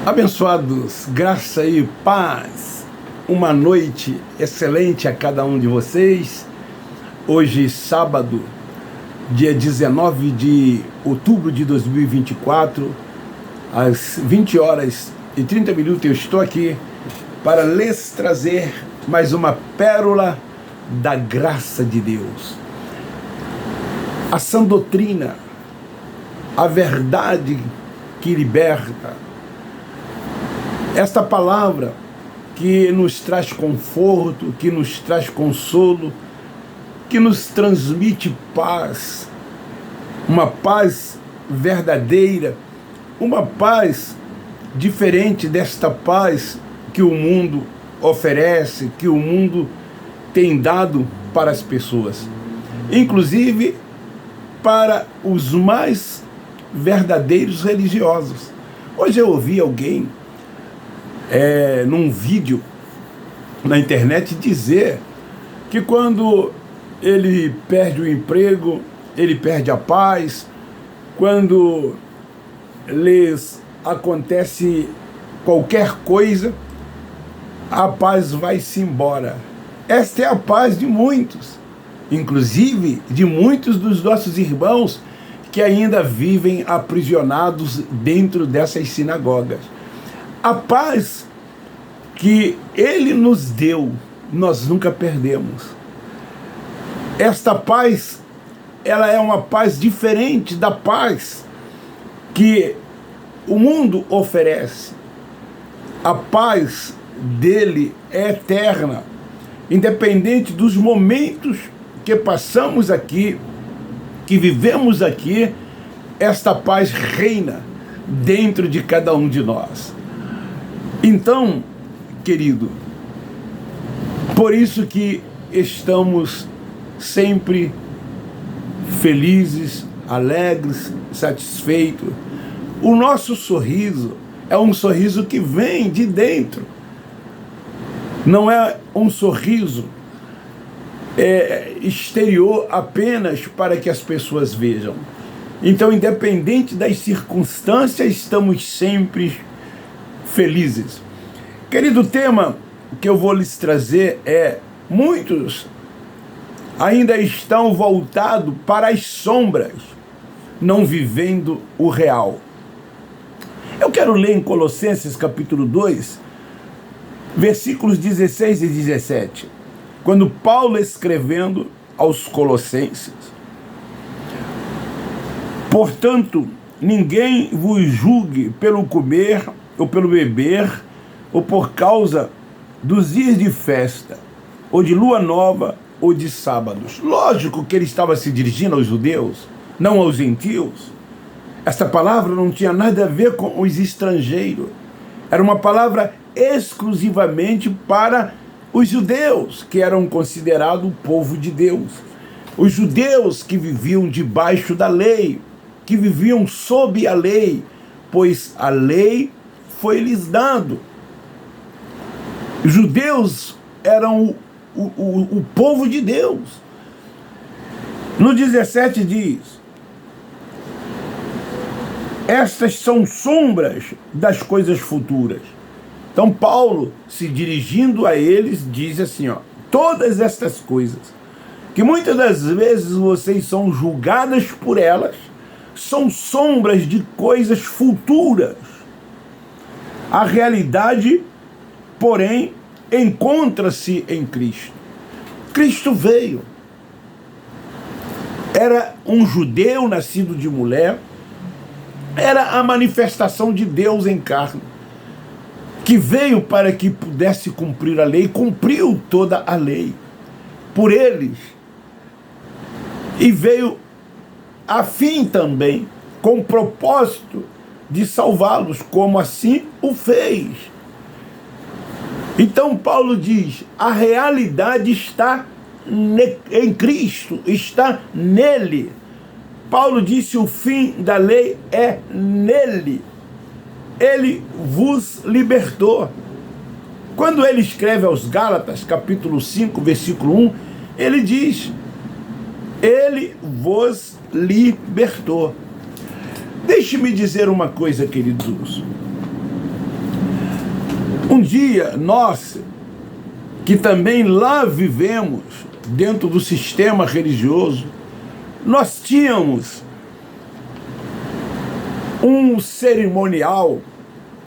Abençoados, graça e paz, uma noite excelente a cada um de vocês. Hoje, sábado, dia 19 de outubro de 2024, às 20 horas e 30 minutos, eu estou aqui para lhes trazer mais uma pérola da graça de Deus. A sã doutrina, a verdade que liberta. Esta palavra que nos traz conforto, que nos traz consolo, que nos transmite paz, uma paz verdadeira, uma paz diferente desta paz que o mundo oferece, que o mundo tem dado para as pessoas, inclusive para os mais verdadeiros religiosos. Hoje eu ouvi alguém num vídeo na internet dizer que quando ele perde o emprego, ele perde a paz, quando lhes acontece qualquer coisa, a paz vai-se embora. Esta é a paz de muitos, inclusive de muitos dos nossos irmãos que ainda vivem aprisionados dentro dessas sinagogas. A paz que Ele nos deu, nós nunca perdemos. Esta paz, ela é uma paz diferente da paz que o mundo oferece. A paz dele é eterna, independente dos momentos que passamos aqui, que vivemos aqui, esta paz reina dentro de cada um de nós. Então, querido, por isso que estamos sempre felizes, alegres, satisfeitos. O nosso sorriso é um sorriso que vem de dentro. Não é um sorriso exterior apenas para que as pessoas vejam. Então, independente das circunstâncias, estamos sempre felizes. Querido, o tema que eu vou lhes trazer muitos ainda estão voltados para as sombras, não vivendo o real. Eu quero ler em Colossenses capítulo 2, versículos 16 e 17, quando Paulo escrevendo aos Colossenses: portanto, ninguém vos julgue pelo comer ou pelo beber, ou por causa dos dias de festa, ou de lua nova, ou de sábados. Lógico que ele estava se dirigindo aos judeus, não aos gentios. Essa palavra não tinha nada a ver com os estrangeiros. Era uma palavra exclusivamente para os judeus, que eram considerados o povo de Deus. Os judeus que viviam debaixo da lei, que viviam sob a lei, pois a lei foi-lhes dado. Os judeus eram o povo de Deus. No 17 diz: estas são sombras das coisas futuras. Então Paulo, se dirigindo a eles, diz assim, todas estas coisas, que muitas das vezes vocês são julgadas por elas, são sombras de coisas futuras. A realidade, porém, encontra-se em Cristo. Cristo veio. Era um judeu nascido de mulher. Era a manifestação de Deus em carne, que veio para que pudesse cumprir a lei, cumpriu toda a lei por eles. E veio a fim também, com o propósito de salvá-los, como assim o fez. Então Paulo diz, a realidade está em Cristo, está nele. Paulo disse, o fim da lei é nele. Ele vos libertou. Quando ele escreve aos Gálatas, capítulo 5, versículo 1, ele diz, ele vos libertou. Deixe-me dizer uma coisa, queridos. Um dia, nós, que também lá vivemos, dentro do sistema religioso, nós tínhamos um cerimonial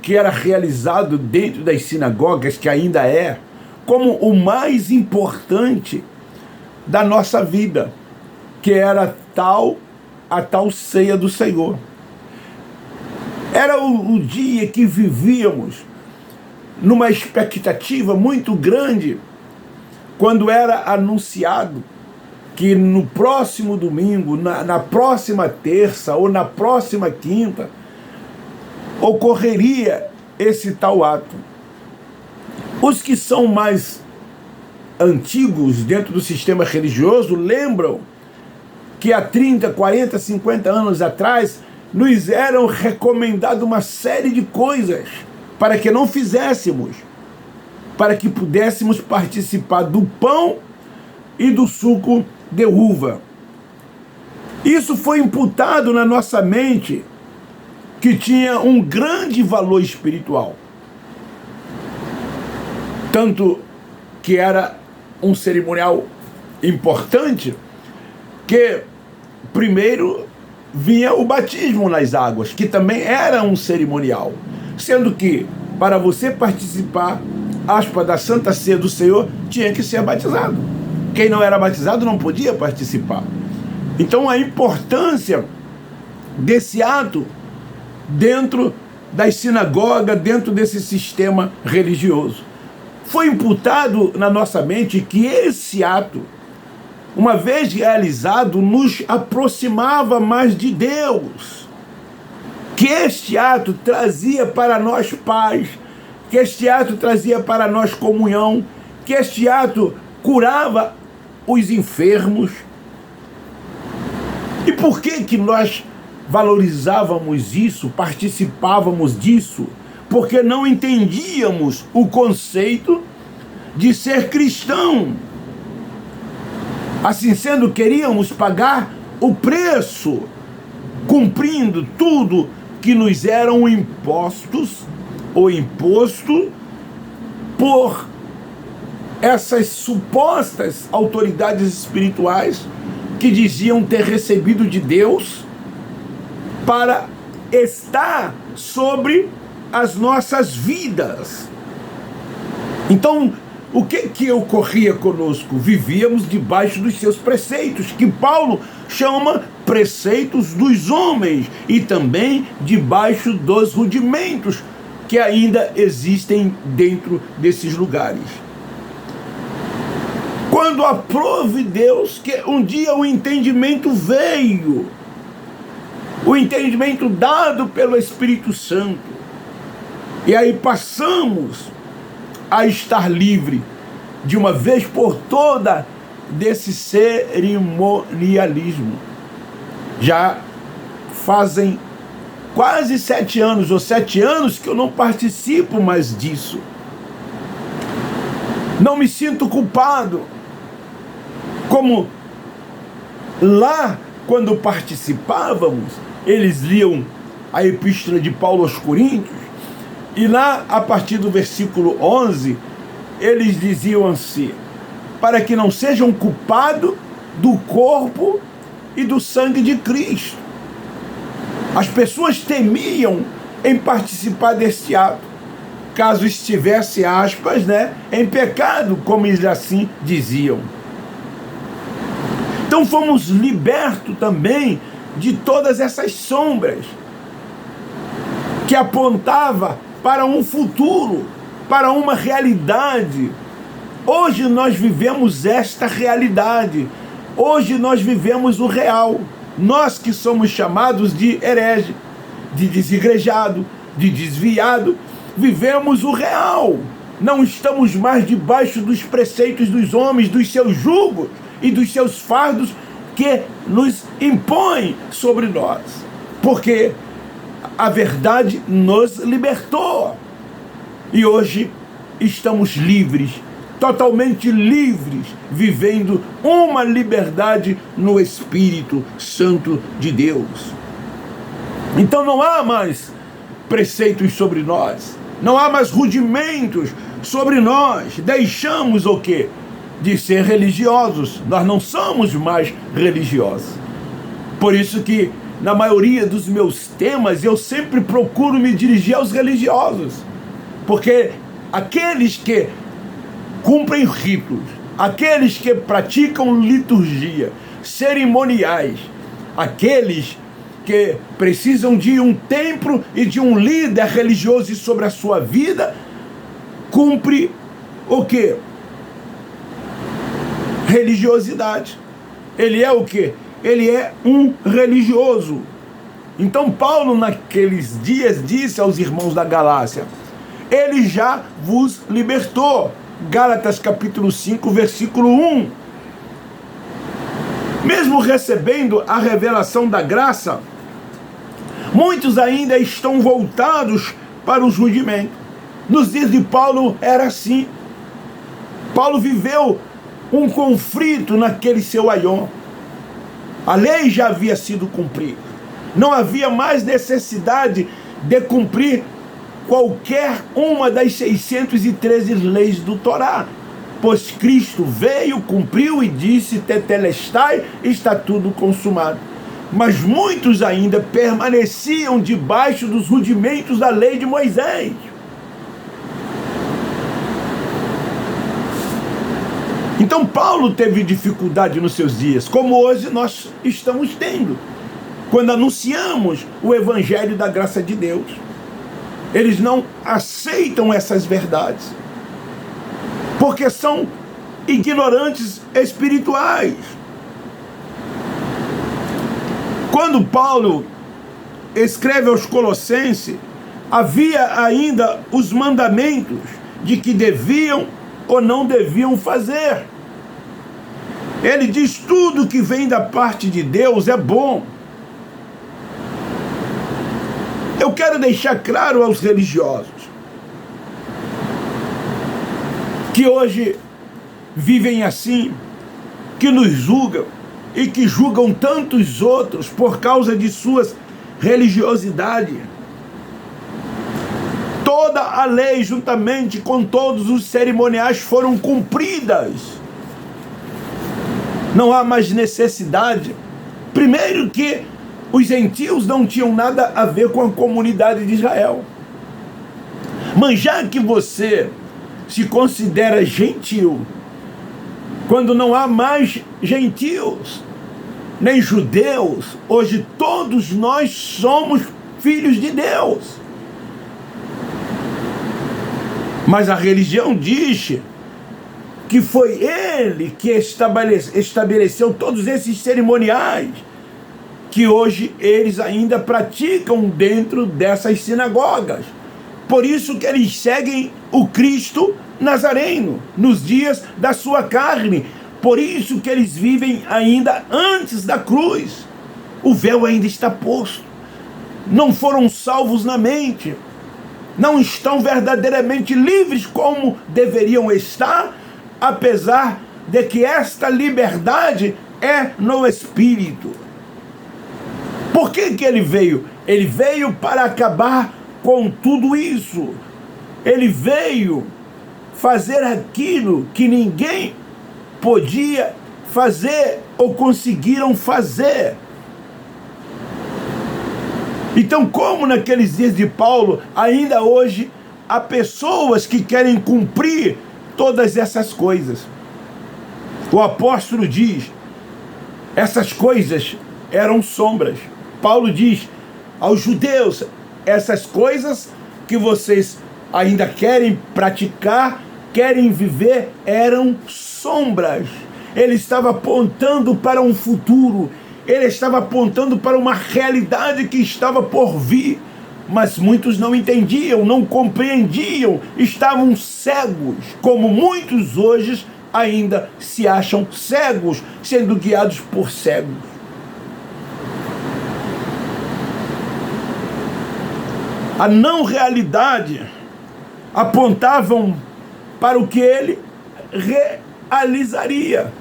que era realizado dentro das sinagogas, que ainda é, como o mais importante da nossa vida, que era a tal ceia do Senhor. Era o dia que vivíamos numa expectativa muito grande, quando era anunciado que no próximo domingo, na próxima terça ou na próxima quinta, ocorreria esse tal ato. Os que são mais antigos dentro do sistema religioso lembram que há 30, 40, 50 anos atrás nos eram recomendadas uma série de coisas para que não fizéssemos, para que pudéssemos participar do pão e do suco de uva. Isso foi imputado na nossa mente, que tinha um grande valor espiritual. Tanto que era um cerimonial importante, que primeiro vinha o batismo nas águas, que também era um cerimonial. Sendo que, para você participar, da Santa Ceia do Senhor, tinha que ser batizado. Quem não era batizado não podia participar. Então a importância desse ato dentro das sinagogas, dentro desse sistema religioso. Foi imputado na nossa mente que esse ato, uma vez realizado, nos aproximava mais de Deus. Que este ato trazia para nós paz, que este ato trazia para nós comunhão, que este ato curava os enfermos. E por que nós valorizávamos isso, participávamos disso? Porque não entendíamos o conceito de ser cristão. Assim sendo, queríamos pagar o preço, cumprindo tudo que nos eram impostos ou imposto por essas supostas autoridades espirituais que diziam ter recebido de Deus para estar sobre as nossas vidas. Então, o que ocorria conosco? Vivíamos debaixo dos seus preceitos, que Paulo chama preceitos dos homens, e também debaixo dos rudimentos que ainda existem dentro desses lugares. Quando aprove Deus, que um dia o entendimento veio, o entendimento dado pelo Espírito Santo, e aí passamos a estar livre, de uma vez por toda, desse cerimonialismo. Já fazem quase 7 anos, ou 7 anos, que eu não participo mais disso. Não me sinto culpado, como lá, quando participávamos, eles liam a epístola de Paulo aos Coríntios, e lá, a partir do versículo 11, eles diziam assim: para que não sejam culpados do corpo e do sangue de Cristo. As pessoas temiam em participar deste ato, caso estivesse, aspas, em pecado, como eles assim diziam. Então fomos libertos também de todas essas sombras que apontava para um futuro, para uma realidade. Hoje nós vivemos esta realidade. Hoje nós vivemos o real. Nós que somos chamados de herege, de desigrejado, de desviado, vivemos o real. Não estamos mais debaixo dos preceitos dos homens, dos seus jugos e dos seus fardos que nos impõem sobre nós. Porque a verdade nos libertou. E hoje estamos livres, totalmente livres, vivendo uma liberdade no Espírito Santo de Deus. Então não há mais preceitos sobre nós. Não há mais rudimentos sobre nós. Deixamos o quê? De ser religiosos. Nós não somos mais religiosos. Por isso que, na maioria dos meus temas, eu sempre procuro me dirigir aos religiosos. Porque aqueles que cumprem ritos, aqueles que praticam liturgia, cerimoniais, aqueles que precisam de um templo e de um líder religioso sobre a sua vida, cumpre o quê? Religiosidade. Ele é o quê? Ele é um religioso. Então Paulo naqueles dias disse aos irmãos da Galácia: ele já vos libertou. Gálatas capítulo 5, versículo 1. Mesmo recebendo a revelação da graça, muitos ainda estão voltados para os rudimentos. Nos dias de Paulo era assim. Paulo viveu um conflito naquele seu aion. A lei já havia sido cumprida. Não havia mais necessidade de cumprir qualquer uma das 613 leis do Torá, pois Cristo veio, cumpriu e disse: tetelestai, está tudo consumado. Mas muitos ainda permaneciam debaixo dos rudimentos da lei de Moisés. Então Paulo teve dificuldade nos seus dias, como hoje nós estamos tendo, quando anunciamos o evangelho da graça de Deus. Eles não aceitam essas verdades, porque são ignorantes espirituais. Quando Paulo escreve aos Colossenses, havia ainda os mandamentos de que deviam ou não deviam fazer. Ele diz: tudo que vem da parte de Deus é bom. Eu quero deixar claro aos religiosos que hoje vivem assim, que nos julgam e que julgam tantos outros por causa de suas religiosidades. Toda a lei, juntamente com todos os cerimoniais, foram cumpridas. Não há mais necessidade. Primeiro que os gentios não tinham nada a ver com a comunidade de Israel. Mas já que você se considera gentil, quando não há mais gentios, nem judeus, hoje todos nós somos filhos de Deus. Mas a religião diz que foi ele que estabeleceu todos esses cerimoniais, que hoje eles ainda praticam dentro dessas sinagogas. Por isso que eles seguem o Cristo Nazareno, nos dias da sua carne. Por isso que eles vivem ainda antes da cruz. O véu ainda está posto. Não foram salvos na mente. Não estão verdadeiramente livres como deveriam estar, apesar de que esta liberdade é no Espírito. Por que ele veio? Ele veio para acabar com tudo isso. Ele veio fazer aquilo que ninguém podia fazer ou conseguiram fazer. Então, como naqueles dias de Paulo, ainda hoje há pessoas que querem cumprir todas essas coisas. O apóstolo diz: essas coisas eram sombras. Paulo diz aos judeus: essas coisas que vocês ainda querem praticar, querem viver, eram sombras. Ele estava apontando para um futuro. Ele estava apontando para uma realidade que estava por vir. Mas muitos não entendiam, não compreendiam, estavam cegos, como muitos hoje ainda se acham cegos, sendo guiados por cegos. A não realidade apontavam para o que ele realizaria.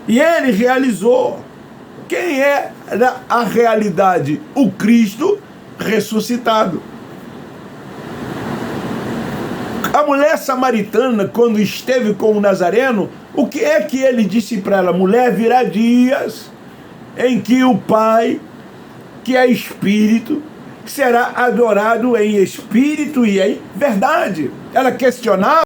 E ele realizou. Quem é a realidade? O Cristo ressuscitado. mulher samaritana, quando esteve com o Nazareno, o que é que ele disse para ela? Mulher, virá dias em que o Pai, que é Espírito, será adorado em espírito e em verdade. Ela questionava